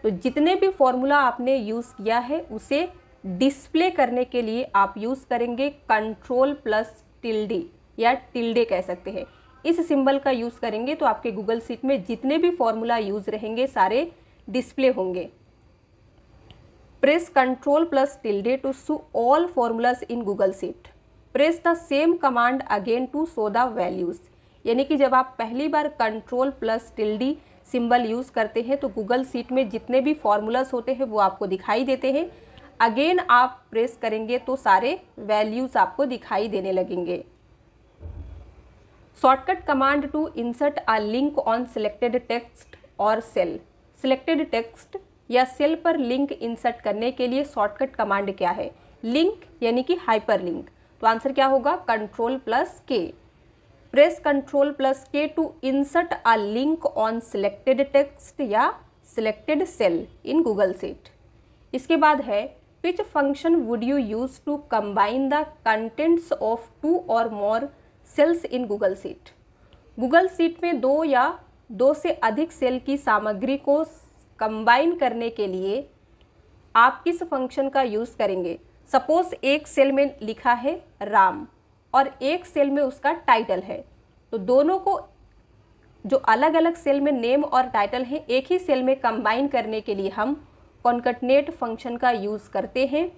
तो जितने भी फॉर्मूला आपने यूज़ किया है उसे डिस्प्ले करने के लिए आप यूज़ करेंगे कंट्रोल प्लस टिल्डे या टिल्डे कह सकते हैं। इस सिंबल का यूज़ करेंगे तो आपके गूगल शीट में जितने भी फॉर्मूला यूज़ रहेंगे सारे डिस्प्ले होंगे। Press control plus tilde to show all formulas in Google Sheet. Press the same command again to show the values. यानी कि जब आप पहली बार control plus tilde symbol use करते हैं तो गूगल शीट में जितने भी फॉर्मूलाज होते हैं वो आपको दिखाई देते हैं। अगेन आप प्रेस करेंगे तो सारे वैल्यूज आपको दिखाई देने लगेंगे। Shortcut command to insert a link on selected text और सेल। सिलेक्टेड टेक्स्ट या सेल पर लिंक इंसर्ट करने के लिए शॉर्टकट कमांड क्या है? लिंक यानी कि हाइपर लिंक। तो आंसर क्या होगा? Control plus K. Press control plus K to insert a link on selected text या selected cell in Google Sheet. इसके बाद है which function would you use to combine the contents of 2 or more cells in Google sheet. Google sheet में 2 या 2 से अधिक सेल की सामग्री को कंबाइन करने के लिए आप किस फंक्शन का यूज़ करेंगे? सपोज एक सेल में लिखा है राम और एक सेल में उसका टाइटल है, तो दोनों को जो अलग अलग सेल में नेम और टाइटल है एक ही सेल में कंबाइन करने के लिए हम कॉन्कैटिनेट फंक्शन का यूज़ करते हैं।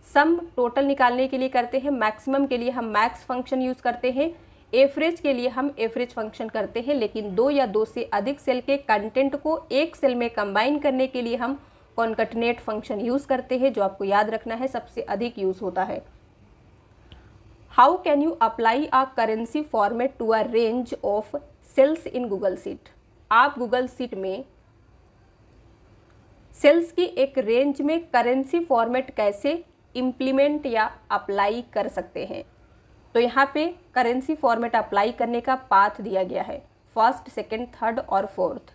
सम टोटल निकालने के लिए करते हैं, मैक्सिमम के लिए हम मैक्स फंक्शन यूज़ करते हैं, एवरेज के लिए हम एवरेज फंक्शन करते हैं। लेकिन 2 या 2 से अधिक सेल के कंटेंट को एक सेल में कंबाइन करने के लिए हम कॉन्कैटिनेट फंक्शन यूज़ करते हैं, जो आपको याद रखना है सबसे अधिक यूज़ होता है। How can you apply a currency format to a range of cells in Google sheet. आप गूगल शीट में सेल्स की एक रेंज में करेंसी फॉर्मेट कैसे इम्प्लीमेंट या अप्लाई कर सकते हैं? तो यहाँ पे करेंसी फॉर्मेट अप्लाई करने का पाथ दिया गया है, फर्स्ट, सेकंड, थर्ड और फोर्थ।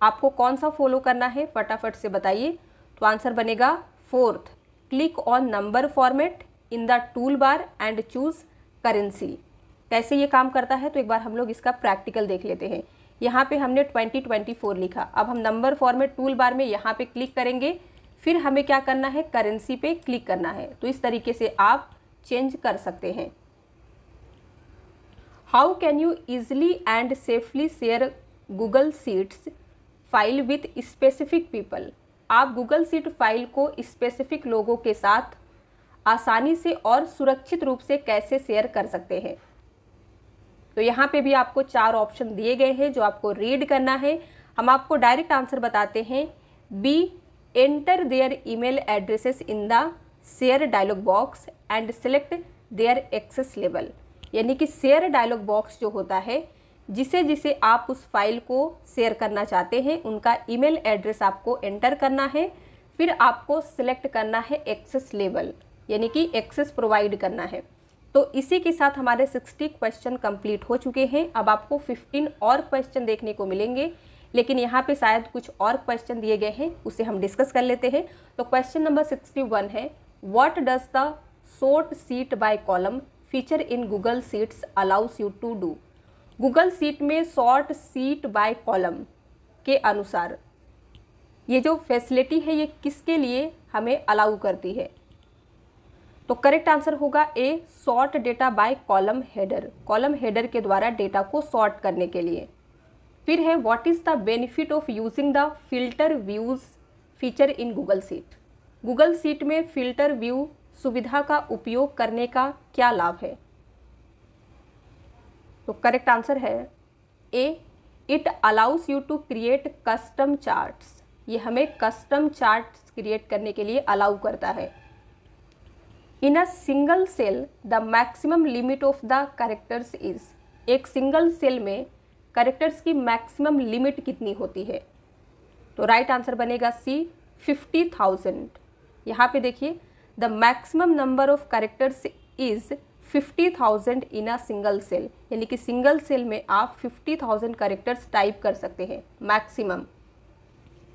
आपको कौन सा फॉलो करना है फटाफट से बताइए। तो आंसर बनेगा fourth. Click on number format in the toolbar and choose currency. कैसे ये काम करता है तो एक बार हम लोग इसका प्रैक्टिकल देख लेते हैं। यहाँ पे हमने 2024 लिखा, अब हम नंबर फॉर्मेट टूल बार में यहाँ पे क्लिक करेंगे, फिर हमें क्या करना है? करेंसी पे क्लिक करना है। तो इस तरीके से आप चेंज कर सकते हैं। How can you easily and safely share Google sheets file with specific people. आप गूगल शीट फाइल को स्पेसिफिक लोगों के साथ आसानी से और सुरक्षित रूप से कैसे शेयर कर सकते हैं? तो यहाँ पे भी आपको 4 ऑप्शन दिए गए हैं जो आपको रीड करना है। हम आपको डायरेक्ट आंसर बताते हैं। B, enter their email addresses in the share dialog box and select their access level. यानी कि शेयर डायलॉग बॉक्स जो होता है, जिसे आप उस फाइल को शेयर करना चाहते हैं उनका ईमेल एड्रेस आपको एंटर करना है, फिर आपको सिलेक्ट करना है एक्सेस लेवल, यानी कि एक्सेस प्रोवाइड करना है। तो इसी के साथ हमारे 60 क्वेश्चन कंप्लीट हो चुके हैं। अब आपको 15 और क्वेश्चन देखने को मिलेंगे, लेकिन यहाँ पे शायद कुछ और क्वेश्चन दिए गए हैं, उसे हम डिस्कस कर लेते हैं। तो क्वेश्चन नंबर 61 है, what does the sort sheet by column feature in Google sheets allows you to do. Google sheet में सॉर्ट शीट बाय कॉलम के अनुसार ये जो फैसिलिटी है ये किसके लिए हमें अलाउ करती है? तो करेक्ट आंसर होगा A, sort data by column header. Column header के द्वारा डेटा को सॉर्ट करने के लिए। फिर है what is the benefit of using the filter views feature in Google sheet. Google sheet में फिल्टर व्यू सुविधा का उपयोग करने का क्या लाभ है? तो करेक्ट आंसर है A, it allows you to create custom charts. ये हमें कस्टम चार्ट्स क्रिएट करने के लिए अलाउ करता है। In a single cell the maximum limit of the characters is. एक सिंगल सेल में कैरेक्टर्स की मैक्सिमम लिमिट कितनी होती है? तो राइट आंसर बनेगा सी, 50,000। यहाँ पे देखिए, the maximum number of characters is 50,000 in a single cell, यानी कि सिंगल सेल में आप 50,000 कैरेक्टर्स टाइप कर सकते हैं maximum.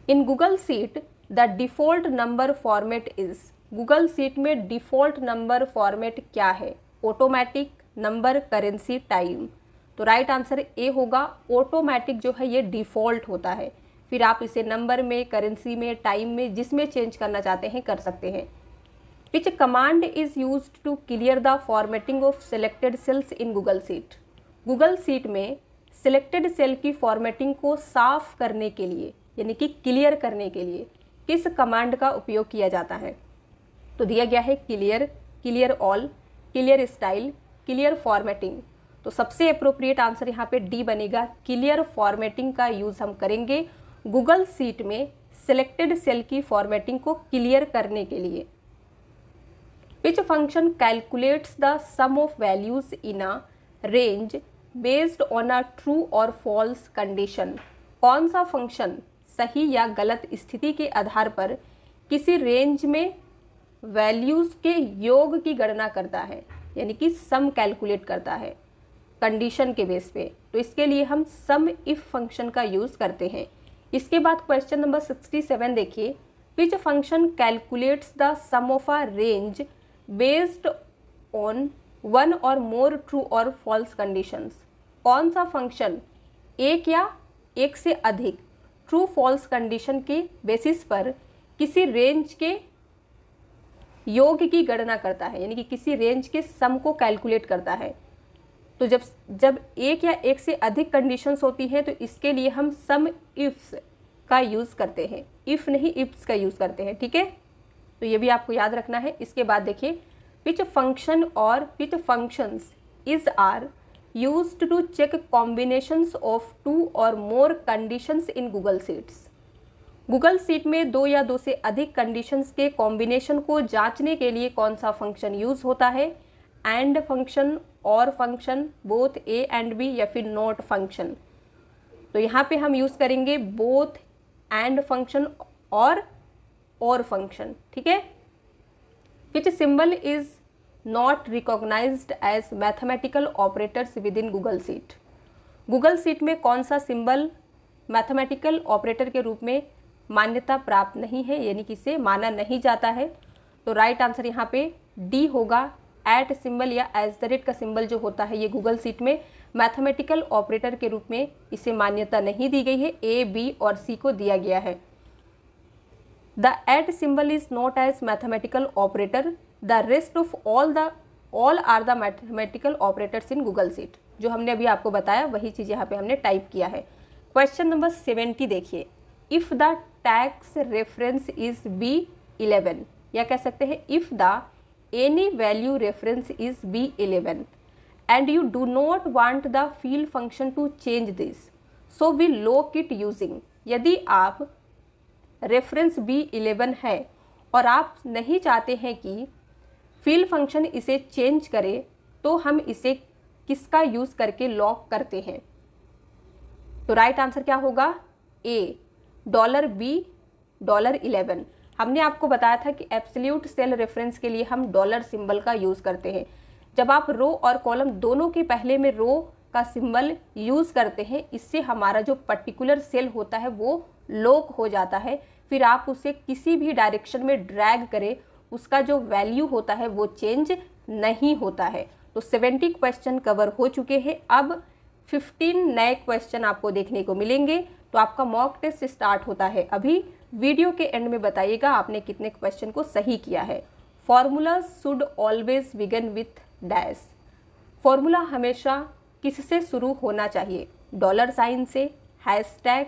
In Google sheet the default number format is, Google seat में डिफ़ॉल्ट नंबर फॉर्मेट क्या है? Automatic, number, currency, time. तो राइट आंसर ए होगा, ऑटोमेटिक जो है ये डिफ़ॉल्ट होता है, फिर आप इसे नंबर में, करेंसी में, टाइम में, जिसमें चेंज करना चाहते हैं कर सकते हैं। Which command is used to clear the formatting of selected cells in Google sheet? Google seat में सिलेक्टेड सेल की फॉर्मेटिंग को साफ करने के लिए, यानी कि क्लियर करने के लिए किस कमांड का उपयोग किया जाता है? तो दिया गया है clear, clear all, clear style, clear formatting. तो सबसे अप्रोप्रिएट आंसर यहाँ पे डी बनेगा, क्लियर फॉर्मेटिंग का यूज़ हम करेंगे गूगल सीट में सिलेक्टेड सेल की फॉर्मेटिंग को क्लियर करने के लिए। Which function calculates the sum of values in a range based on a true और फॉल्स कंडीशन? कौन सा फंक्शन सही या गलत स्थिति के आधार पर किसी रेंज में वैल्यूज के योग की गणना करता है, यानी कि सम कैलकुलेट करता है कंडीशन के बेस पे? तो इसके लिए हम सम इफ फंक्शन का यूज़ करते हैं। इसके बाद क्वेश्चन नंबर 67 देखिए, which function calculates the sum of a range based on one और मोर ट्रू और फॉल्स कंडीशंस? कौन सा फंक्शन एक या एक से अधिक ट्रू फॉल्स कंडीशन के बेसिस पर किसी रेंज के योग की गणना करता है, यानी कि किसी रेंज के सम को कैलकुलेट करता है? तो जब एक या एक से अधिक कंडीशंस होती हैं तो इसके लिए हम सम इफ्स का यूज़ करते हैं, इफ़ नहीं इफ्स का यूज़ करते हैं, ठीक है? तो ये भी आपको याद रखना है। इसके बाद देखिए, which function or which functions is are used to check combinations of two or more conditions in Google Sheets? Google seat में दो या दो से अधिक कंडीशंस के कॉम्बिनेशन को जांचने के लिए कौन सा फंक्शन यूज़ होता है? एंड फंक्शन, और function, both A and B, या फिर नॉट फंक्शन? तो यहाँ पे हम यूज़ करेंगे बोथ, एंड फंक्शन और फंक्शन, ठीक है? Which symbol is not recognized as mathematical operators within Google sheet? Google seat में कौन सा सिंबल मैथमेटिकल ऑपरेटर के रूप में मान्यता प्राप्त नहीं है, यानी कि इसे माना नहीं जाता है? तो राइट आंसर यहाँ पे डी होगा, एट सिंबल या एज द रेट का सिंबल जो होता है ये गूगल सीट में मैथमेटिकल ऑपरेटर के रूप में इसे मान्यता नहीं दी गई है, ए, बी और सी को दिया गया है। The at symbol is not as mathematical operator, the rest of all are the mathematical operators in Google sheet. जो हमने अभी आपको बताया वही चीज़ यहाँ पे हमने टाइप किया है। क्वेश्चन नंबर 70 देखिए, if the tax reference is B11, या कह सकते हैं if the any value reference is B11 and you do not want the fill function to change this, so we lock it using। यदि आप रेफरेंस B11 है और आप नहीं चाहते हैं कि fill फंक्शन इसे चेंज करे, तो हम इसे किसका यूज़ करके लॉक करते हैं? तो राइट आंसर क्या होगा? ए, $B11। हमने आपको बताया था कि एब्सोल्यूट सेल रेफरेंस के लिए हम डॉलर सिंबल का यूज़ करते हैं। जब आप रो और कॉलम दोनों के पहले में रो का सिंबल यूज़ करते हैं, इससे हमारा जो पर्टिकुलर सेल होता है वो लॉक हो जाता है। फिर आप उसे किसी भी डायरेक्शन में ड्रैग करें, उसका जो वैल्यू होता है वो चेंज नहीं होता है। तो 70 क्वेश्चन कवर हो चुके हैं। अब 15 नए क्वेश्चन आपको देखने को मिलेंगे। तो आपका मॉक टेस्ट स्टार्ट होता है अभी। वीडियो के एंड में बताइएगा आपने कितने क्वेश्चन को सही किया है। Formula should always begin with dash. Formula हमेशा किससे शुरू होना चाहिए? डॉलर साइन से, हैशटैग,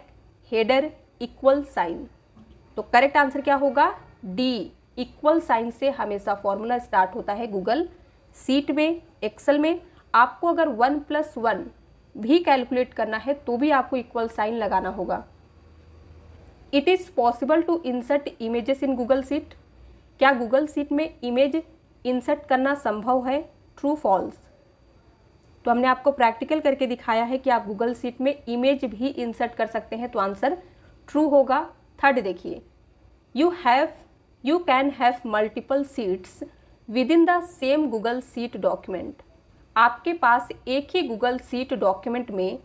हेडर, इक्वल साइन। तो करेक्ट आंसर क्या होगा? डी, इक्वल साइन से हमेशा फॉर्मूला स्टार्ट होता है गूगल सीट में। एक्सेल में आपको अगर 1+1 भी कैलकुलेट करना है तो भी आपको इक्वल साइन लगाना होगा। It is possible to insert images in Google sheet. क्या गूगल सीट में इमेज इंसर्ट करना संभव है? True, false? तो हमने आपको प्रैक्टिकल करके दिखाया है कि आप गूगल सीट में इमेज भी इंसर्ट कर सकते हैं, तो आंसर ट्रू होगा। थर्ड देखिए, you can have multiple sheets within the same Google sheet document. आपके पास एक ही गूगल सीट डॉक्यूमेंट में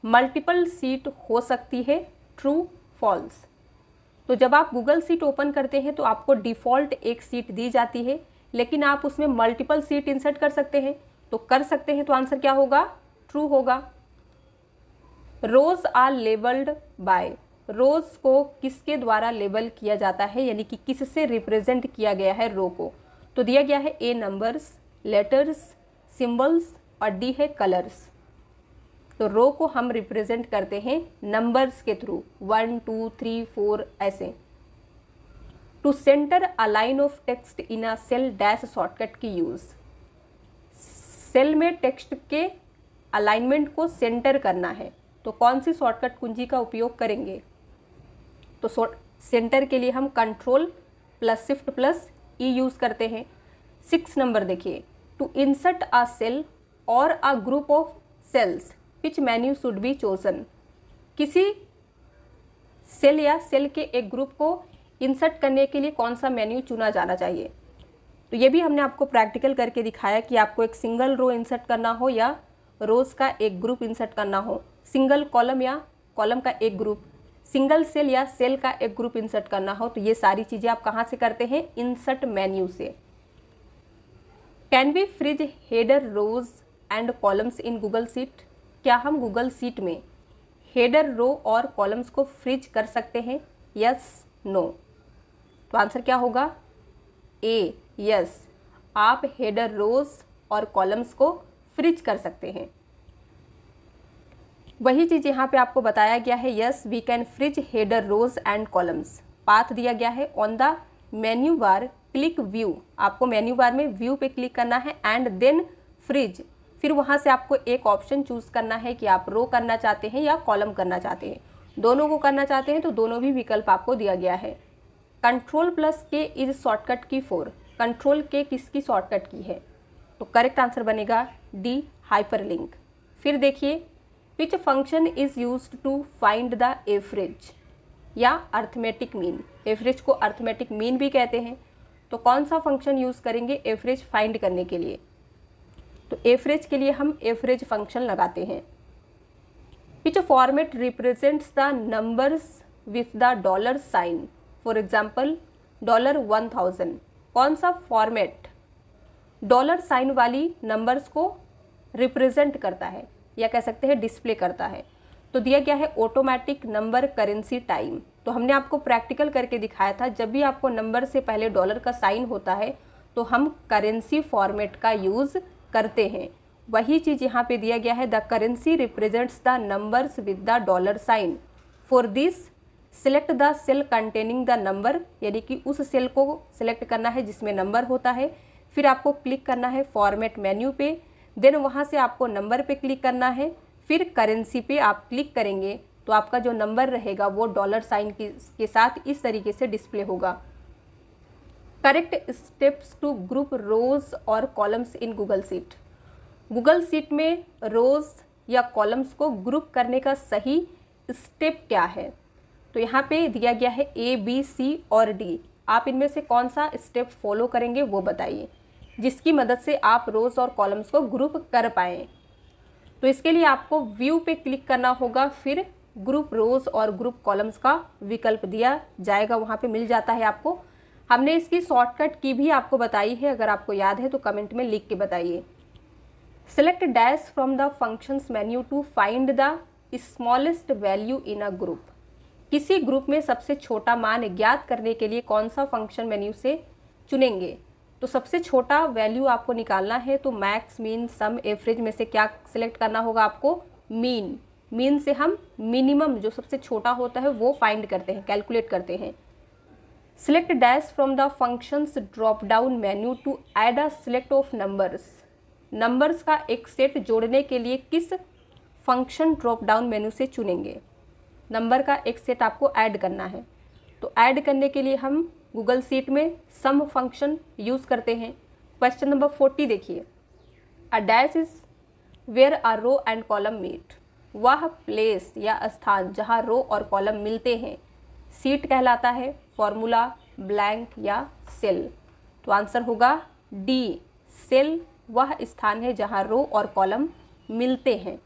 मल्टीपल सीट हो सकती है, ट्रू, फॉल्स? तो जब आप गूगल सीट ओपन करते हैं तो आपको डिफ़ॉल्ट एक सीट दी जाती है, लेकिन आप उसमें मल्टीपल सीट इंसर्ट कर सकते हैं। तो कर सकते हैं, तो आंसर क्या होगा? ट्रू होगा। रोज आर लेबल्ड बाय, रोज को किसके द्वारा लेबल किया जाता है, यानी कि किससे रिप्रेजेंट किया गया है रो को? तो दिया गया है ए नंबर्स, लेटर्स, सिंबल्स और डी है कलर्स। तो रो को हम रिप्रेजेंट करते हैं नंबर्स के थ्रू, 1 2 3 4 ऐसे। To center a line of text in a cell dash shortcut key use, cell में टेक्स्ट के अलाइनमेंट को सेंटर करना है तो कौन सी शॉर्टकट कुंजी का उपयोग करेंगे? तो सेंटर के लिए हम कंट्रोल प्लस शिफ्ट प्लस ई यूज़ करते हैं। 6 नंबर देखिए, टू इंसर्ट अ सेल और a group of cells which menu should be chosen, किसी सेल या सेल के एक ग्रुप को इंसर्ट करने के लिए कौन सा मेन्यू चुना जाना चाहिए? तो ये भी हमने आपको प्रैक्टिकल करके दिखाया कि आपको एक सिंगल रो इंसर्ट करना हो या रोज का एक ग्रुप इंसर्ट करना हो, सिंगल कॉलम या कॉलम का एक ग्रुप, सिंगल सेल या सेल का एक ग्रुप इंसर्ट करना हो, तो ये सारी चीज़ें आप कहाँ से करते हैं? इंसर्ट मेन्यू से। Can we freeze header rows and columns in Google sheet, क्या हम गूगल सीट में हेडर रो और कॉलम्स को फ्रीज कर सकते हैं? Yes no. तो आंसर क्या होगा? ए यस, आप हेडर रोज और कॉलम्स को फ्रीज कर सकते हैं। वही चीज़ यहाँ पे आपको बताया गया है, yes we can freeze header rows and columns. Path दिया गया है, on the menu bar click view, आपको मेन्यू बार में व्यू पे क्लिक करना है एंड देन फ्रीज, फिर वहाँ से आपको एक ऑप्शन चूज़ करना है कि आप रो करना चाहते हैं या कॉलम करना चाहते हैं। दोनों को करना चाहते हैं तो दोनों भी विकल्प आपको दिया गया है। Control plus K is shortcut key 4, control K किसकी शॉर्टकट की है? तो करेक्ट आंसर बनेगा डी हाइपरलिंक। फिर देखिए, which function is used to find the average या अर्थमेटिक मीन, एवरेज को अर्थमेटिक मीन भी कहते हैं। तो कौन सा फंक्शन यूज़ करेंगे एवरेज फाइंड करने के लिए? तो एवरेज के लिए हम एवरेज फंक्शन लगाते हैं। Which format represents the numbers with the dollar sign, for example $1000, कौन सा फॉर्मेट डॉलर साइन वाली नंबर्स को रिप्रेजेंट करता है या कह सकते हैं डिस्प्ले करता है? तो दिया गया है ऑटोमेटिक नंबर करेंसी टाइम। तो हमने आपको प्रैक्टिकल करके दिखाया था, जब भी आपको नंबर से पहले डॉलर का साइन होता है तो हम करेंसी फॉर्मेट का यूज़ करते हैं। वही चीज़ यहाँ पे दिया गया है, the currency represents the numbers with the dollar sign, for this select the cell containing the number, यानी कि उस सेल को सिलेक्ट करना है जिसमें नंबर होता है, फिर आपको क्लिक करना है फॉर्मेट मेन्यू पे, देन वहाँ से आपको नंबर पे क्लिक करना है, फिर करेंसी पे आप क्लिक करेंगे तो आपका जो नंबर रहेगा वो डॉलर साइन के साथ इस तरीके से डिस्प्ले होगा। करेक्ट स्टेप्स टू ग्रुप रोज और columns in Google sheet, Google seat में रोज या कॉलम्स को ग्रुप करने का सही स्टेप क्या है? तो यहाँ पे दिया गया है ए बी सी और डी, आप इनमें से कौन सा स्टेप फॉलो करेंगे वो बताइए, जिसकी मदद से आप रोज और कॉलम्स को ग्रुप कर पाएँ। तो इसके लिए आपको व्यू पे क्लिक करना होगा, फिर ग्रुप रोज और ग्रुप कॉलम्स का विकल्प दिया जाएगा, वहाँ पे मिल जाता है आपको। हमने इसकी शॉर्टकट की भी आपको बताई है, अगर आपको याद है तो कमेंट में लिख के बताइए। Select dash from the functions menu to find the smallest value in a group, किसी ग्रुप में सबसे छोटा मान ज्ञात करने के लिए कौन सा फंक्शन मेन्यू से चुनेंगे? तो सबसे छोटा वैल्यू आपको निकालना है तो मैक्स, मीन, सम, एवरेज में से क्या सिलेक्ट करना होगा आपको? मीन। मीन से हम मिनिमम जो सबसे छोटा होता है वो फाइंड करते हैं, कैलकुलेट करते हैं। Select dash from the functions drop down menu to add a select of numbers, numbers का एक सेट जोड़ने के लिए किस फंक्शन ड्रॉप डाउन मेन्यू से चुनेंगे? नंबर का एक सेट आपको ऐड करना है, तो ऐड करने के लिए हम गूगल सीट में सम फंक्शन यूज़ करते हैं। क्वेश्चन नंबर 40 देखिए, a dash is where a row and column meet, वह प्लेस या स्थान जहाँ रो और कॉलम मिलते हैं सीट कहलाता है, फॉर्मूला, ब्लैंक या सेल? तो आंसर होगा डी, सेल वह स्थान है जहाँ रो और कॉलम मिलते हैं।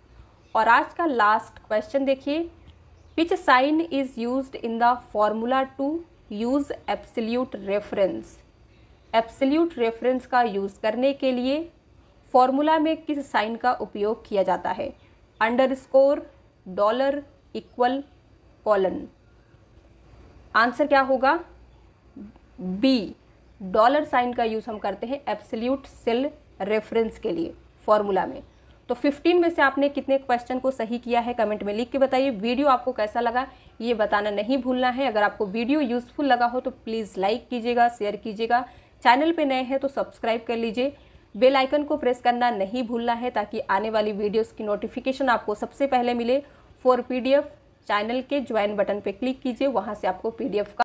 और आज का लास्ट क्वेश्चन देखिए, which sign is used in the formula to use absolute reference. Absolute reference का यूज़ करने के लिए फॉर्मूला में किस साइन का उपयोग किया जाता है? Underscore, dollar, equal, colon. Answer क्या होगा? बी, डॉलर साइन का यूज़ हम करते हैं एब्सोल्यूट सेल रेफरेंस के लिए फॉर्मूला में। तो 15 में से आपने कितने क्वेश्चन को सही किया है कमेंट में लिख के बताइए। वीडियो आपको कैसा लगा ये बताना नहीं भूलना है। अगर आपको वीडियो यूजफुल लगा हो तो प्लीज़ लाइक कीजिएगा, शेयर कीजिएगा। चैनल पे नए हैं तो सब्सक्राइब कर लीजिए। बेल आइकन को प्रेस करना नहीं भूलना है ताकि आने वाली वीडियोस की नोटिफिकेशन आपको सबसे पहले मिले। फॉर PDF चैनल के ज्वाइन बटन पे क्लिक कीजिए, वहाँ से आपको PDF का